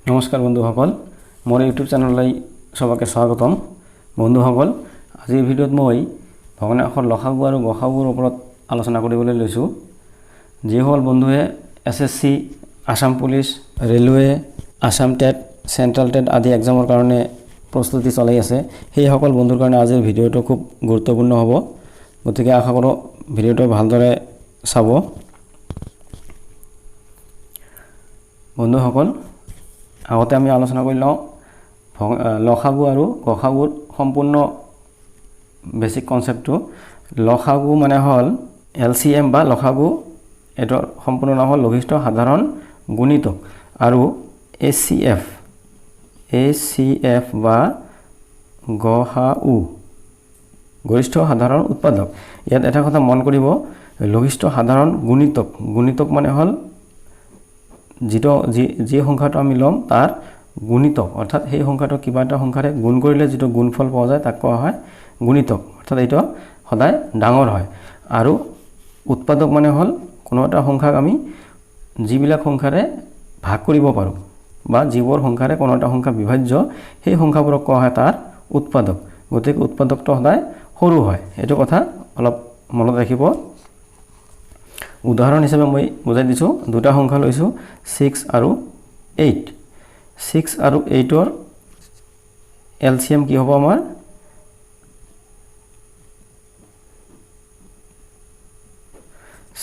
নমস্কাৰ বন্ধুসকল, মোৰ ইউটিউব চেনেললৈ সবাকে স্বাগতম। বন্ধুসকল, আজিৰ ভিডিঅ'ত মই ভগ্নাংশৰ লসাগু আৰু গসাগুৰ ওপৰত আলোচনা কৰিবলৈ লৈছোঁ। যিসকল বন্ধুৱে SSC, Assam police, railway, Assam TET, central TET আদি এক্সামৰ কাৰণে প্ৰস্তুতি চলাই আছে, সেইসকল বন্ধুৰ কাৰণে আজিৰ ভিডিঅ'টো খুব গুৰুত্বপূৰ্ণ হ'ব। গতিকে আশা কৰোঁ ভিডিঅ'টো ভালদৰে চাব। বন্ধুসকল, আগতে আমি আলোচনা কৰি লওঁ লসাগু আৰু গসাগুৰ সম্পূৰ্ণ বেছিক কনচেপ্টটো। লসাগু মানে হ'ল এলচিএম বা লসাগু, এটাৰ সম্পূৰ্ণ নাম হ'ল লঘিষ্ঠ সাধাৰণ গুণিতক, আৰু এচিএফ বা গসাউ গৰিষ্ঠ সাধাৰণ উৎপাদক। ইয়াত এটা কথা মন কৰিব, লঘিষ্ঠ সাধাৰণ গুণিতক মানে হ'ল যি সংখ্যাটো আমি ল'ম তাৰ গুণিতক, অৰ্থাৎ সেই সংখ্যাটো কিবা এটা সংখ্যাৰে গুণ কৰিলে যিটো গুণফল পোৱা যায় তাক কোৱা হয় গুণিতক, অৰ্থাৎ এইটো সদায় ডাঙৰ হয়। আৰু উৎপাদক মানে হ'ল কোনো এটা সংখ্যাক আমি যিবিলাক সংখ্যাৰে ভাগ কৰিব পাৰোঁ বা যিবোৰ সংখ্যাৰে কোনো এটা সংখ্যা বিভাজ্য, সেই সংখ্যাবোৰক কোৱা হয় তাৰ উৎপাদক। গতিকে উৎপাদকটো সদায় সৰু হয়, এইটো কথা অলপ মনত ৰাখিব। উদাহৰণ হিচাপে মই বুজাই দিছোঁ, দুটা সংখ্যা লৈছোঁ 6 আৰু 8। 6 আৰু 8ৰ এলচিএম কি হ'ব আমাৰ?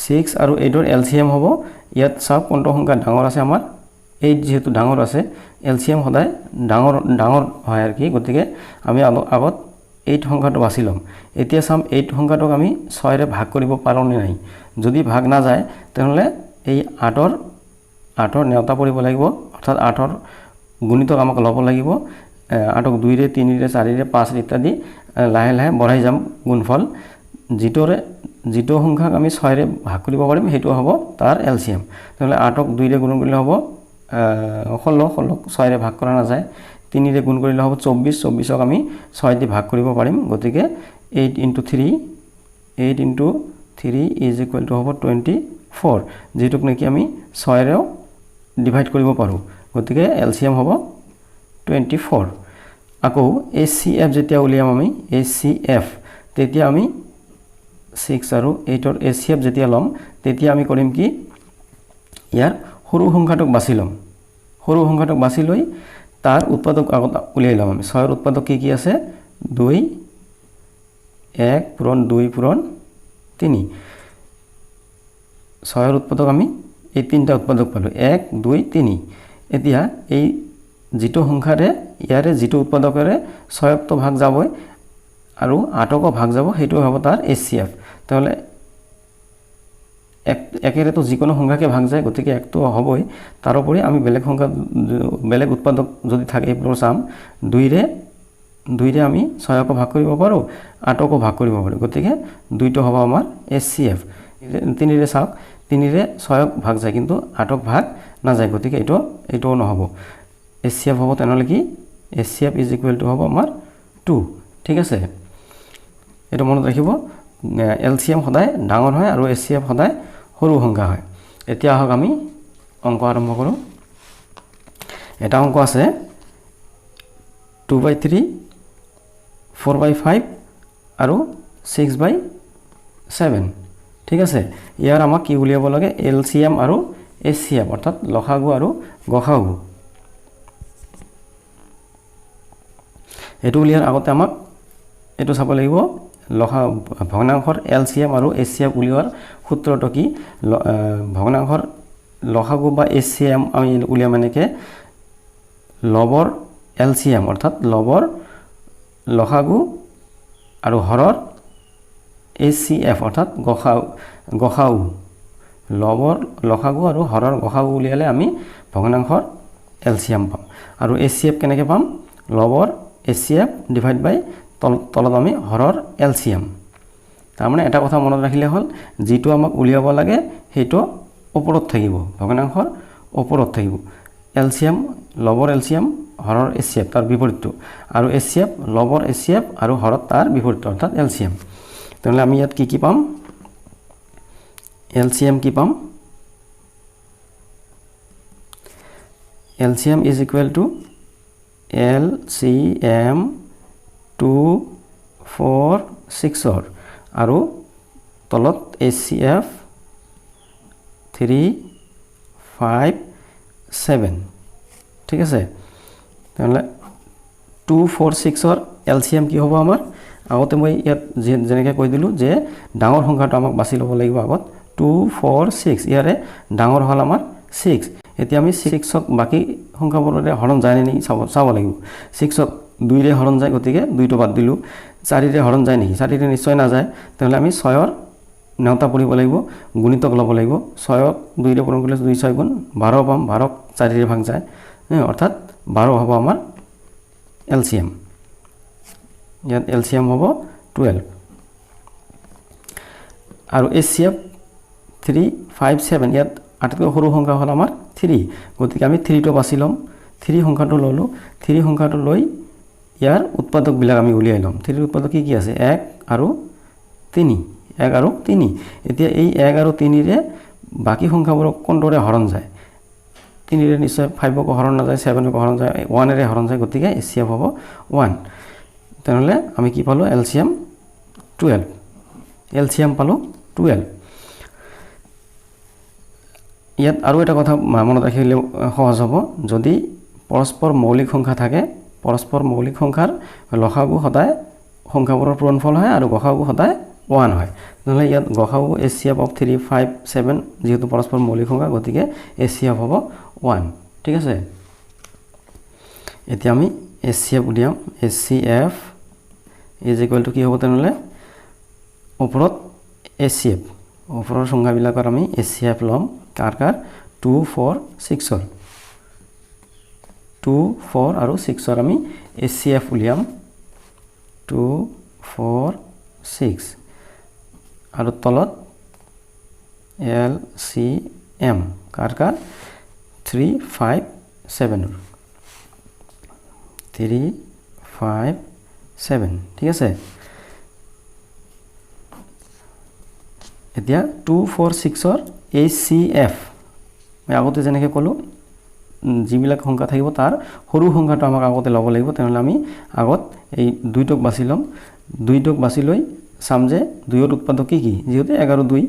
6 আৰু 8ৰ এলচিএম হ'ব, ইয়াত চাওক কোনটো সংখ্যা ডাঙৰ আছে আমাৰ, 8 যিহেতু ডাঙৰ আছে, এলচিএম সদায় ডাঙৰ হয় আৰু কি। গতিকে আমি আগত 8 সংখ্যাটো বাছি ল'ম। এতিয়া চাম 8 সংখ্যাটোক আমি 6ৰে ভাগ কৰিব পাৰোঁ নে নাই। যদি ভাগ নাযায় তেনেহ'লে এই 8ৰ নেওতা পৰিব লাগিব, অৰ্থাৎ 8ৰ গুণিতক আমাক ল'ব লাগিব। 8ক 2ৰে 3ৰে 4ৰে 5 ইত্যাদি লাহে লাহে বঢ়াই যাম গুণফল। যিটো সংখ্যাক আমি 6ৰে ভাগ কৰিব পাৰিম সেইটো হ'ব তাৰ এলচিএম। তেনেহ'লে 8ক 2ৰে গুণ কৰিলে হ'ব 16ক 6ৰে ভাগ কৰা নাযায়। 3ৰে গুণ কৰিলে হ'ব 24ক আমি 6 দি ভাগ কৰিব পাৰিম। গতিকে 8 × 3 হ'ব 24, যিটোক নেকি আমি 6ৰেও ডিভাইড কৰিব পাৰোঁ। গতিকে এলচিএম হ'ব 24। আকৌ এচিএফ যেতিয়া উলিয়াম আমি, এচিএফ, তেতিয়া আমি 6 আৰু 8ৰ এচিএফ যেতিয়া ল'ম তেতিয়া আমি কৰিম কি, ইয়াৰ সৰু সংখ্যাটোক বাছি ল'ম। সৰু সংখ্যাটোক বাছি লৈ তাৰ উৎপাদক আগত উলিয়াই ল'ম আমি। 6ৰ উৎপাদক কি আছে? 2, 1 পূৰণ 2 পূৰণ 3। 6ৰ উৎপাদক আমি এই তিনিটা উৎপাদক পালোঁ, 1, 2, 3। এতিয়া এই যিটো সংখ্যাৰে ইয়াৰে যিটো উৎপাদকেৰে 6কটো ভাগ যাবই আৰু 8কো ভাগ যাব, সেইটো হ'ব তাৰ এচিএফ। তেনেহ'লে একেৰেতো যিকোনো সংখ্যাকে ভাগ যায়, গতিকে 1টো হ'বই। তাৰোপৰি আমি বেলেগ উৎপাদক যদি থাকে এইবোৰ চাম। 2ৰে আমি 6কো ভাগ কৰিব পাৰোঁ, 8কো ভাগ কৰিব পাৰোঁ। গতিকে 2টো হ'ব আমাৰ এচিএফ। 3ৰে চাওক, 3ৰে 6ক ভাগ যায় কিন্তু 8ক ভাগ নাযায়, গতিকে এইটোও নহ'ব। এচিএফ হ'ব তেনেহ'লে কি, এচিএফ হ'ব আমাৰ 2। ঠিক আছে, এইটো মনত ৰাখিব। এলচিএম সদায় ডাঙৰ হয় আৰু এচিএফ সদায় সৰু সংখ্যা হয়। এতিয়া আহক আমি অংক আৰম্ভ কৰোঁ। এটা অংক আছে 2/3, 4/5 আৰু 6/7। ঠিক আছে, ইয়াৰ আমাক কি উলিয়াব লাগে? এলচিএম আৰু এচিএফ, অৰ্থাৎ লসাগু আৰু গসাগু। এইটো উলিয়াৰ আগতে আমাক এইটো চাব লাগিব, ভগ্নাংশৰ এলচিএম আৰু এচিএফ উলিওৱাৰ সূত্ৰটো কি। ভগ্নাংশৰ লসাগু বা এচিএম আমি উলিয়াম এনেকৈ, লবৰ এলচিএম অৰ্থাৎ লবৰ লসাগু আৰু হৰৰ এচিএফ অৰ্থাৎ গসাউ। লবৰ লসাগু আৰু হৰৰ গসাগু উলিয়ালে আমি ভগ্নাংশৰ এলচিএম পাম। আৰু এচিএফ কেনেকৈ পাম? লবৰ এচিএফ ডিভাইড বাই তলত আমি হৰৰ এলচিএম। তাৰমানে এটা কথা মনত ৰাখিলে হ'ল, যিটো আমাক উলিয়াব লাগে সেইটো ওপৰত থাকিব, ভগ্নাংশৰ ওপৰত থাকিব। এলচিএম, লবৰ এলচিএম, হৰৰ এচিএফ তাৰ বিপৰীতটো, আৰু এচিএফ লবৰ এচিএফ আৰু হৰত তাৰ বিপৰীত অৰ্থাৎ এলচিএম। তেনেহ'লে আমি ইয়াত কি পাম? এলচিএম কি পাম? LCM is equal to LCM 2 4 6 আৰু তলত HCF 3 5 7 ঠিক আছে তাহলে 2 4 6 LCM কি হ'ব আমাৰ আগতে মই ইয়াত যেনেকৈ কৈ দিলোঁ যে ডাঙৰ সংখ্যাটো আমাক বাছি ল'ব লাগিব আগত 2 4 6 ইয়াৰে ডাঙৰ হ'ল আমাৰ 6 এতিয়া আমি 6ক বাকি সংখ্যাবোৰেৰে হৰণ যায় নে চাব লাগিব 6ক 2ৰে হৰণ যায় গতিকে 2টো বাদ দিলোঁ 4ৰে হৰণ যায় নেকি 4ৰে নিশ্চয় নাযায় তেতিয়াহ'লে আমি 6ৰ নেওতা পঢ়িব লাগিব গুণিতক ল'ব লাগিব 6ক 2ৰে পূৰণ কৰিলে 2 6 গুণ 12 পাম 12ক 4ৰে ভাগ যায় অৰ্থাৎ 12 হ'ব আমাৰ LCM ইয়াত LCM হ'ব 12 আৰু HCF 3 5 7 ইয়াত আটাইতকৈ সৰু সংখ্যা হ'ল আমাৰ 3 গতিকে আমি 3টো বাছি ল'ম 3 সংখ্যাটো ল'লোঁ 3 সংখ্যাটো লৈ ইয়াৰ উৎপাদকবিলাক আমি উলিয়াই ল'ম 3ৰ উৎপাদক কি আছে 1 আৰু 3 1 আৰু 3 এতিয়া এই 1 আৰু 3ৰে বাকি সংখ্যাবোৰক কোনটোৰে হৰণ যায় 3ৰে নিশ্চয় 5ক হৰণ নাযায় 7ক হৰণ যায় 1ৰে হৰণ যায় গতিকে HCF হ'ব 1 তেনেহ'লে আমি কি পালোঁ LCM 12 LCM পালোঁ 12 ইয়াত আৰু এটা কথা মনত ৰাখিলে সহজ হ'ব যদি পৰস্পৰ মৌলিক সংখ্যা থাকে পৰস্পৰ মৌলিক সংখ্যাৰ লসাগু সদায় সংখ্যাবোৰৰ পূৰণফল হয় আৰু গসাগু সদায় 1 হয় নহ'লে ইয়াত গসাগু HCF of 3 5 7 যেহেতু পৰস্পৰ মৌলিক সংখ্যা গতিকে HCF হ'ব 1 ঠিক আছে এতিয়া আমি HCF উলিয়াম HCF ইজ ইকুৱেল টু কি হ'ব তেনেহ'লে ওপৰত HCF ওপৰৰ সংখ্যাবিলাকৰ আমি HCF ল'ম কাৰ 2 4 6 2 4 আৰু 6 আমি HCF উলিয়াম 2 4 6 আৰু তলত LCM কাৰ 3 5 7 3 5 7 ঠিক আছে এতিয়া 2 4 6 HCF মই আগতে যেনেকৈ ক'লোঁ যিবিলাক সংখ্যা থাকিব তাৰ সৰু সংখ্যাটো আমাক আগতে ল'ব লাগিব তেনেহ'লে আমি আগত এই 2টোক বাছি ল'ম 2টোক বাছি লৈ চাম যে 2ৰ উৎপাদক কি যিহেতু 1 আৰু 2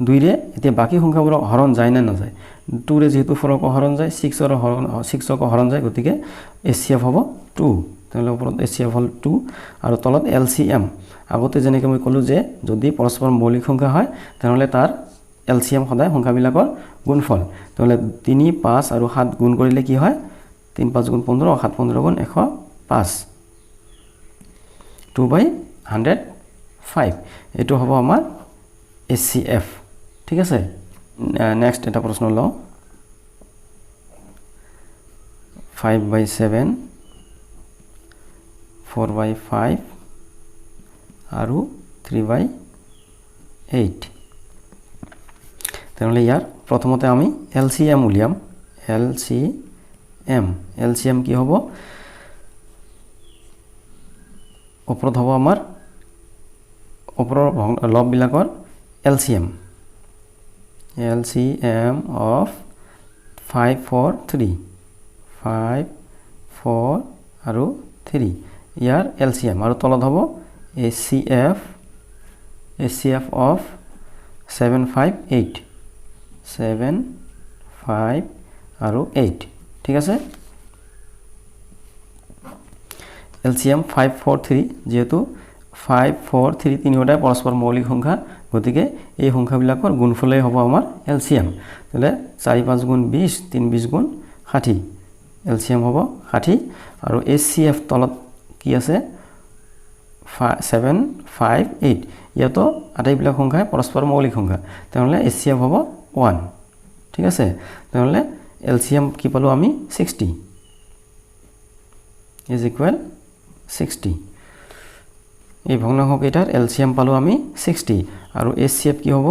2ৰে এতিয়া বাকী সংখ্যাবোৰক হৰণ যায় নে নাযায় 2ৰে যিহেতু 4ক হৰণ যায় 6ক হৰণ যায় গতিকে HCF হ'ব 2 তেনেহ'লে ওপৰত HCF হ'ল 2 আৰু তলত LCM আগতে যেনেকৈ মই ক'লোঁ যে যদি পৰস্পৰ মৌলিক সংখ্যা হয় তেনেহ'লে তাৰ LCM সদায় সংখ্যাবিলাকৰ গুণফল তেনেহ'লে 3 5 আৰু 7 গুণ কৰিলে কি হয় 3 5 গুণ 15 7 15 গুণ 105 2/105 এইটো হ'ব আমাৰ HCF ঠিক আছে নেক্সট এটা প্ৰশ্ন লওঁ 5/7 4/5 আৰু 3/8 তেনেহ'লে ইয়াৰ প্ৰথমতে আমি LCM উলিয়াম LCM কি হ'ব ওপৰত হ'ব আমাৰ ওপৰৰ লববিলাকৰ LCM of 5 4 3 5 4 আৰু 3 ইয়াৰ LCM আৰু তলত হ'ব HCF of 7 5 8 7 5 আৰু 8 ঠিক আছে LCM 5 4 3 যেহেতু 5 4 3 তিনিওটাই পৰস্পৰ মৌলিক সংখ্যা গতিকে এই সংখ্যাবিলাকৰ গুণফলেই হ'ব আমাৰ LCM তেলে 4 5 গুণ 20 3 20 গুণ 60 LCM হ'ব 60 আৰু HCF তলত কি আছে 7 5 8 ইয়াতো আটাইবিলাক সংখ্যাই পৰস্পৰ মৌলিক সংখ্যা তেনেহ'লে HCF হ'ব 1 ঠিক আছে তেনেহ'লে LCM কি পালোঁ আমি 60 ইজ ইকুৱেল 60 এই ভগ্নাংশ কেইটাৰ LCM পালোঁ আমি 60 আৰু HCF কি হ'ব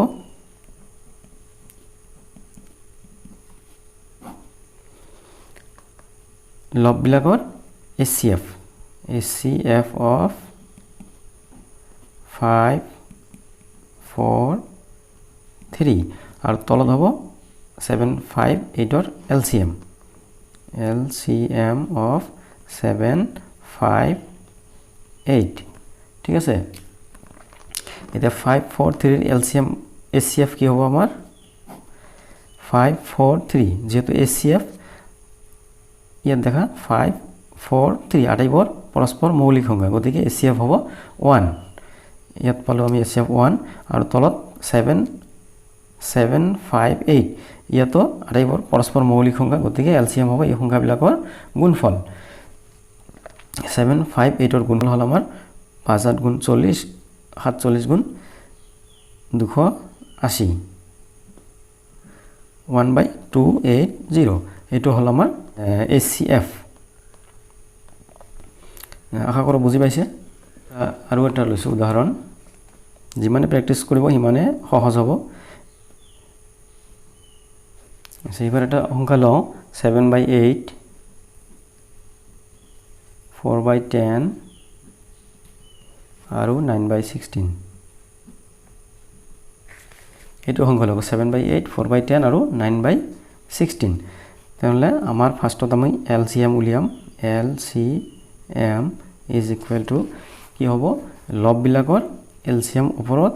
লববিলাকৰ HCF of 5 4 3 আৰু তলত হ'ব 7 5 8ৰ LCM LCM of 7, 5, 8 ঠিক আছে এতিয়া 5 4 3 LCM HCF কি হ'ব আমাৰ 5 4 3 যেহেতু HCF ইয়াত দেখা 5 4 3 আটাইবোৰ পৰস্পৰ মৌলিক সংখ্যা গতিকে HCF হ'ব 1 ইয়াত পালো আমি HCF 1 আৰু তলত 7 7 5 8 ইয়াতো আটাইবোৰ পৰস্পৰ মৌলিক সংখ্যা গতিকে LCM হ'ব এই সংখ্যাবিলাকৰ গুণফল 7 5 8 ৰ গুণফল হ'ল আমাৰ 5 8 গুণ 40 47 গুণ 280 1/280 এইটো হ'ল আমাৰ HCF আশা কৰো বুজি পাইছে আৰু এটা লৈছো উদাহৰণ যিমানে প্ৰেক্টিস কৰিব সিমানে সহজ হ'ব সেইবাৰ এটা সংখ্যা লওঁ 7/8 4/10 আৰু 9/16 এইটো সংখ্যা লওক 7/8 4/10 আৰু 9/16 তেনলে আমাৰ ফাৰ্ষ্টত আমি LCM উলিয়াম LCM is equal to কি হ'ব লব বিলাকৰ LCM ওপৰত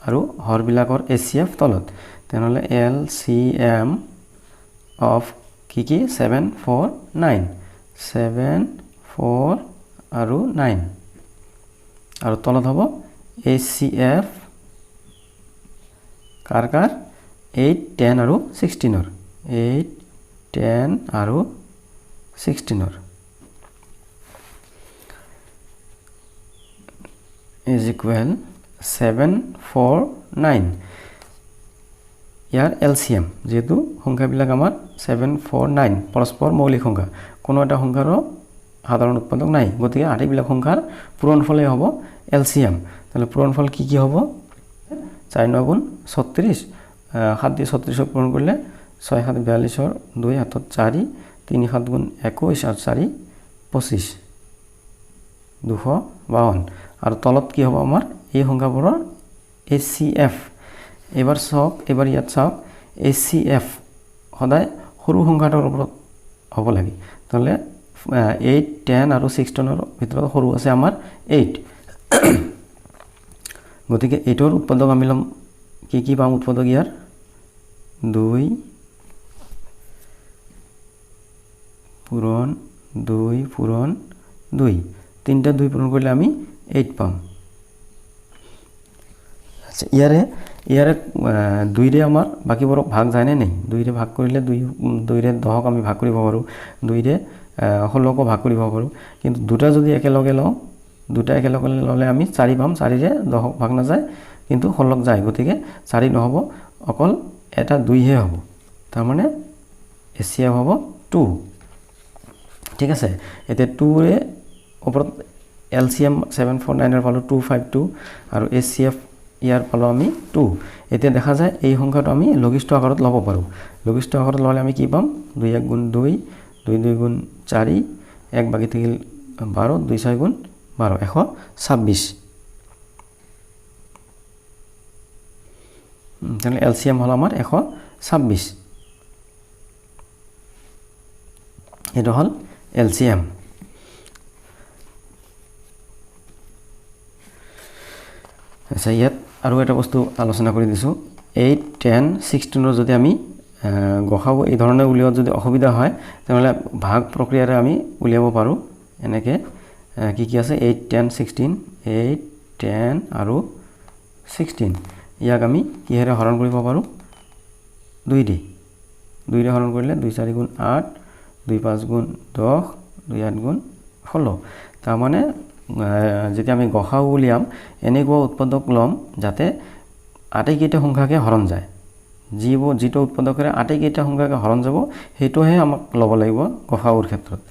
আৰু হৰ বিলাকৰ HCF তলত তেনলে LCM of কি 7 4 9 7 4 আৰু 9 আৰু তলত হ'ব HCF কাৰ 8 10 আৰু 16 ৰ 8 10 আৰু 16 ৰ is equal 7 4 9 ইয়াৰ LCM যেহেতু সংখ্যাবিলাক আমাৰ 7 4 9 পৰস্পৰ মৌলিক সংখ্যা কোনো এটা সংখ্যাৰ সাধাৰণ উৎপাদক নাই গতিকে আটাইবিলাক সংখ্যাৰ পূৰণফলে হ'ব LCM তাহলে পূৰণফল কি হ'ব 4 9 গুণ 36 7 দিয়ে 36 পূৰণ কৰিলে 6 7 42 ৰ 2 হাতত 4 3 7 গুণ 21 আৰু 4 25 252 আৰু তলত কি হ'ব আমাৰ এই সংখ্যাবোৰৰ HCF এবাৰ চাওক এবাৰ ইয়াত চাওক HCF সদায় সৰু সংখ্যাটোৰ ওপৰত হ'ব লাগে তাহলে 8 10 আৰু 16 ৰ ভিতৰত সৰু আছে আমাৰ 8 গতিকে 8 ৰ উৎপাদক আমি লম কি পাম উৎপাদক ইয়াৰ 2 পূৰণ 2 পূৰণ 2 তিনটা 2 পূৰণ কৰিলে আমি 8 পাম আচ্ছা ইয়াৰে 2 ৰে আমাৰ বাকিবোৰ ভাগ যায় নাই 2 ৰে ভাগ কৰিলে 2 ৰে 10ক আমি ভাগ কৰিব পাৰো 2 ৰে 16ক ভাগ কৰিব পাৰো কিন্তু দুটা যদি একেলগে লওঁ দুটা একেলগে ললে আমি 4 পাম 4 ৰে 10ক ভাগ না যায় কিন্তু 16ক যায় গতিকে 4 নহব অকল এটা 2 হে হ'ব তাৰ মানে HCF হ'ব 2 ঠিক আছে এতে 2 ৰে ওপৰত LCM 749 ৰ পালো 252 আৰু HCF ইয়াৰ পালো আমি 2 এতে দেখা যায় এই সংখ্যাটো আমি লঘিষ্ঠ আকাৰত লব পাৰো লঘিষ্ঠ আকাৰত ললে আমি কি পাম 2 1 গুণ 2 2 2 গুণ 4 1 বাকি থাকিল 12 2 6 গুণ 12 126 তাহলে LCM হল আমার 126 এটা হল LCM আচ্ছা ইয়াত আৰু এটা বস্তু আলোচনা কৰি দিছো 8 10 16 ৰ যদি আমি গখাব এই ধৰণে উলিয়াত যদি অসুবিধা হয় তেনলে ভাগ প্ৰক্ৰিয়াৰে আমি উলিয়াব পাৰো এনেকে কি আছে 8 10 16 8 10 আৰু 16 ইয়াক আমি কিহেৰে হৰণ কৰিব পাৰো 2 ৰে হৰণ কৰিলে 2 4 গুণ 8 2 5 গুণ 10 2 8 গুণ 16 তাৰ মানে যেতিয়া আমি গখাও উলিয়াম এনেকুৱা উৎপাদক লম যাতে আটাইকেইটা সংখ্যাকে হৰণ যায় যিটো উৎপাদকৰে আটাইকেইটা সংখ্যাকে হৰণ যাব হেতুহে আমাক লব লাগিব গখাওৰ ক্ষেত্ৰত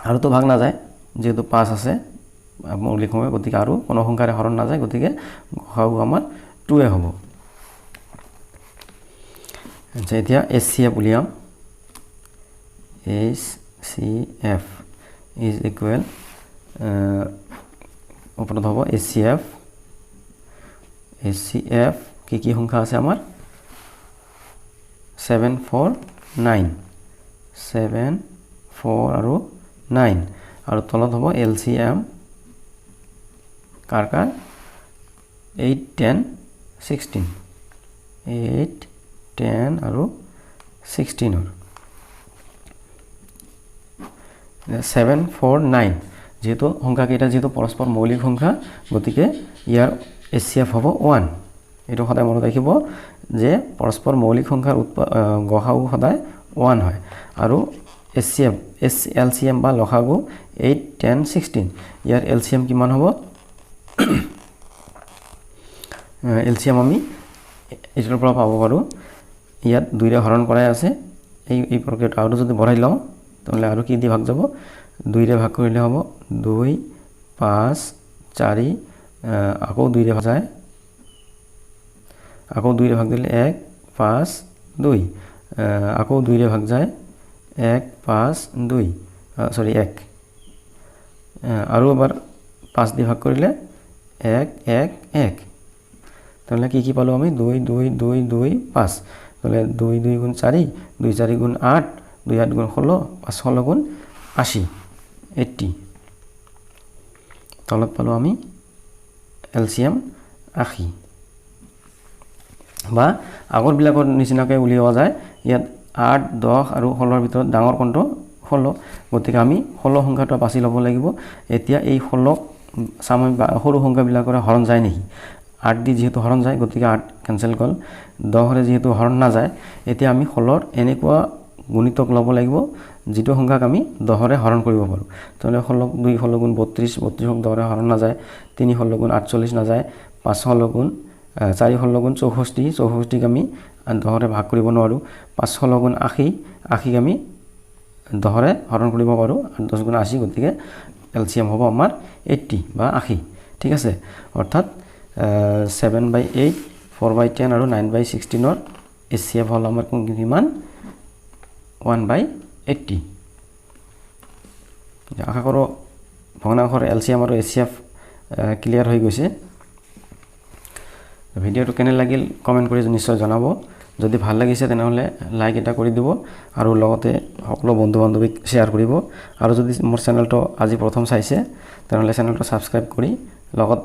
আৰু তো ভাগ না যায় যেহেতু 5 আছে মৌলিক সংখ্যা গতিকে আৰু কোনো সংখ্যাৰে হৰণ না যায় গতিকে গখাও আমাৰ 2 এ হ'ব এতিয়া HCF উলিয়াম HCF is equal ওপৰত হ'ব HCF কি সংখ্যা আছে আমাৰ 7 4 9 7 4 আৰু 9 আৰু তলত হ'ব LCM কাৰ 8 10 16 8 10 আৰু 16 ৰ 7 4 9 যেহেতু সংখ্যা কেইটা যেহেতু পৰস্পৰ মৌলিক সংখ্যা গতিকে ইয়াৰ HCF হ'ব 1 এটো সদায় মনত ৰাখিব যে পৰস্পৰ মৌলিক সংখ্যাৰ গসাগু সদায় 1 হয় আৰু HCF LCM বা লসাগু 8 10 16 ইয়াৰ LCM কিমান হ'ব LCM আমি এটাৰ পৰা পাব পাৰো ইয়াত 2 ৰে হৰণ কৰাই আছে এই প্ৰক্ৰিয়াটো আৰু যদি বঢ়াই লওঁ তাহলে আৰু কি দি ভাগ যাব 2 ৰে ভাগ কৰিলে হ'ব 2 5 4 আকৌ 2 ৰে ভাগ যায় আকৌ 2 ৰে ভাগ দিলে 1 5 2 আকৌ 2 ৰে ভাগ যায় 1 5 2 সৰি 1 আৰু এবাৰ 5 দি ভাগ কৰিলে 1 1 1 তাহলে কি পালো আমি 2 2 2 2 5 তাহলে 2 2 গুণ 4 2 4 গুণ 8 2 8 গুণ 16 5 16 গুণ 80 80 তলত পালো আমি LCM 80 বা আগৰ বিলাকৰ নিচিনাকৈ উলিওৱা যায় ইয়াত 8 10 আৰু 16 ৰ ভিতৰত ডাঙৰ কোনটো 16 গতিকে আমি 16 সংখ্যাটো বাছি ল'ব লাগিব এতিয়া এই 16 সাময়িক সৰু সংখ্যা বিলাকৰ হৰণ যায় নেকি 8 দি যেহেতু হৰণ যায় গতিকে 8 ক্যান্সেল গল 10 ৰে যেহেতু হৰণ না যায় এতিয়া আমি 16 ৰ এনেকুৱা গুণিতক ল'ব লাগিব যেটো সংখ্যাক আমি 10 ৰে হৰণ কৰিব পাৰো তাহলে 16 2 16 গুণ 32 32 ক 10 ৰে হৰণ না যায় 3 16 গুণ 48 না যায় 5 16 গুণ 4 16 গুণ 64 64 ক আমি 10 ৰে ভাগ কৰিব নোৱাৰো 5 16 গুণ 80 80 ক আমি 10 ৰে হৰণ কৰিব পাৰো 10 গুণ 80 গতিকে LCM হ'ব আমাৰ 80 বা 80 ঠিক আছে অৰ্থাৎ 7/8 4/10 আৰু 9/16 ৰ HCF হল আমাৰ কিমান 1/80 আশা কৰো ভগ্নাংশৰ LCM আৰু HCF ক্লিয়াৰ হৈ গৈছে ভিডিওটো কেনে লাগিল কমেন্ট কৰি নিশ্চয় জনাব যদি ভাল লাগিছে তেনেহলে লাইক এটা কৰি দিব আৰু লগতে সকলো বন্ধু বান্ধৱীক শেয়াৰ কৰিব আৰু যদি মোৰ চেনেলটো আজি প্ৰথম চাইছে তেনেহলে চেনেলটো সাবস্ক্ৰাইব কৰি লগত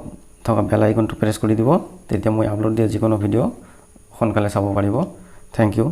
থকা বেল আইকনটো প্ৰেছ কৰি দিব তেতিয়া মই আপলোড দিয়া যিকোনো ভিডিও সোনকালে চাব পাৰিব থ্যাংক ইউ